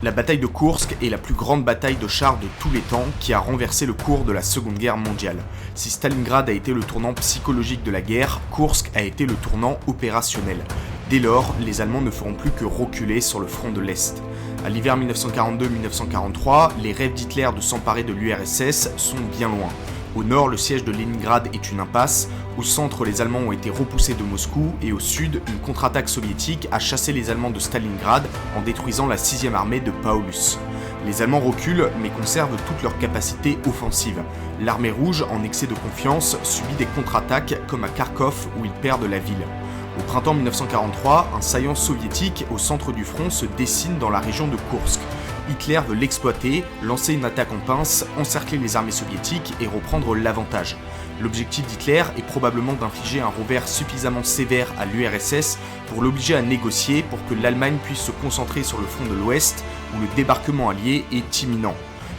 La bataille de Koursk est la plus grande bataille de chars de tous les temps qui a renversé le cours de la Seconde Guerre mondiale. Si Stalingrad a été le tournant psychologique de la guerre, Koursk a été le tournant opérationnel. Dès lors, les Allemands ne feront plus que reculer sur le front de l'Est. À l'hiver 1942-1943, les rêves d'Hitler de s'emparer de l'URSS sont bien loin. Au nord, le siège de Leningrad est une impasse, au centre, les Allemands ont été repoussés de Moscou, et au sud, une contre-attaque soviétique a chassé les Allemands de Stalingrad en détruisant la 6e armée de Paulus. Les Allemands reculent, mais conservent toutes leurs capacités offensives. L'armée rouge, en excès de confiance, subit des contre-attaques comme à Kharkov où ils perdent la ville. Au printemps 1943, un saillant soviétique au centre du front se dessine dans la région de Koursk. Hitler veut l'exploiter, lancer une attaque en pince, encercler les armées soviétiques et reprendre l'avantage. L'objectif d'Hitler est probablement d'infliger un revers suffisamment sévère à l'URSS pour l'obliger à négocier pour que l'Allemagne puisse se concentrer sur le front de l'Ouest où le débarquement allié est imminent.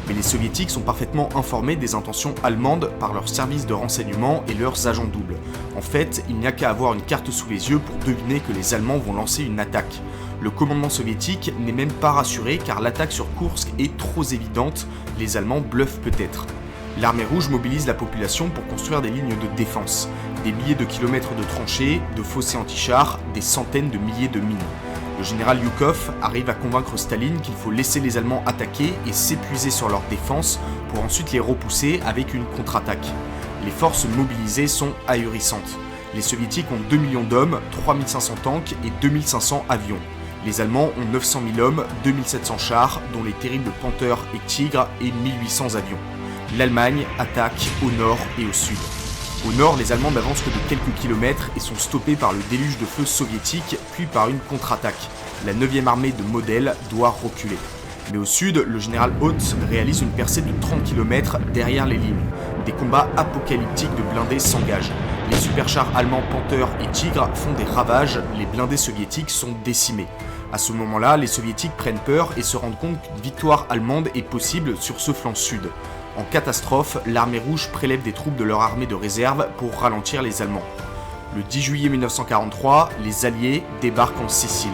Mais les soviétiques sont parfaitement informés des intentions allemandes par leurs services de renseignement et leurs agents doubles. En fait, il n'y a qu'à avoir une carte sous les yeux pour deviner que les Allemands vont lancer une attaque. Le commandement soviétique n'est même pas rassuré car l'attaque sur Koursk est trop évidente, les Allemands bluffent peut-être. L'armée rouge mobilise la population pour construire des lignes de défense, des milliers de kilomètres de tranchées, de fossés anti-chars, des centaines de milliers de mines. Le général Yukov arrive à convaincre Staline qu'il faut laisser les Allemands attaquer et s'épuiser sur leur défense pour ensuite les repousser avec une contre-attaque. Les forces mobilisées sont ahurissantes. Les soviétiques ont 2 millions d'hommes, 3500 tanks et 2500 avions. Les Allemands ont 900 000 hommes, 2700 chars, dont les terribles Panther et Tigre, et 1800 avions. L'Allemagne attaque au nord et au sud. Au nord, les Allemands n'avancent que de quelques kilomètres et sont stoppés par le déluge de feu soviétique, puis par une contre-attaque. La 9e armée de Model doit reculer. Mais au sud, le général Hoth réalise une percée de 30 km derrière les lignes. Des combats apocalyptiques de blindés s'engagent. Les superchars allemands Panther et Tigre font des ravages, les blindés soviétiques sont décimés. À ce moment-là, les soviétiques prennent peur et se rendent compte qu'une victoire allemande est possible sur ce flanc sud. En catastrophe, l'armée rouge prélève des troupes de leur armée de réserve pour ralentir les Allemands. Le 10 juillet 1943, les Alliés débarquent en Sicile.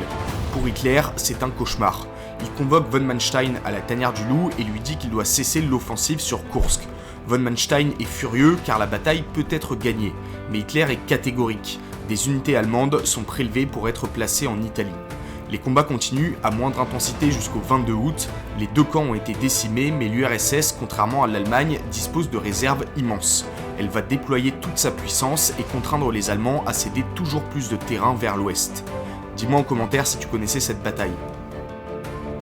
Pour Hitler, c'est un cauchemar. Il convoque von Manstein à la tanière du Loup et lui dit qu'il doit cesser l'offensive sur Koursk. Von Manstein est furieux car la bataille peut être gagnée, mais Hitler est catégorique. Des unités allemandes sont prélevées pour être placées en Italie. Les combats continuent à moindre intensité jusqu'au 22 août, les deux camps ont été décimés mais l'URSS, contrairement à l'Allemagne, dispose de réserves immenses. Elle va déployer toute sa puissance et contraindre les Allemands à céder toujours plus de terrain vers l'ouest. Dis-moi en commentaire si tu connaissais cette bataille.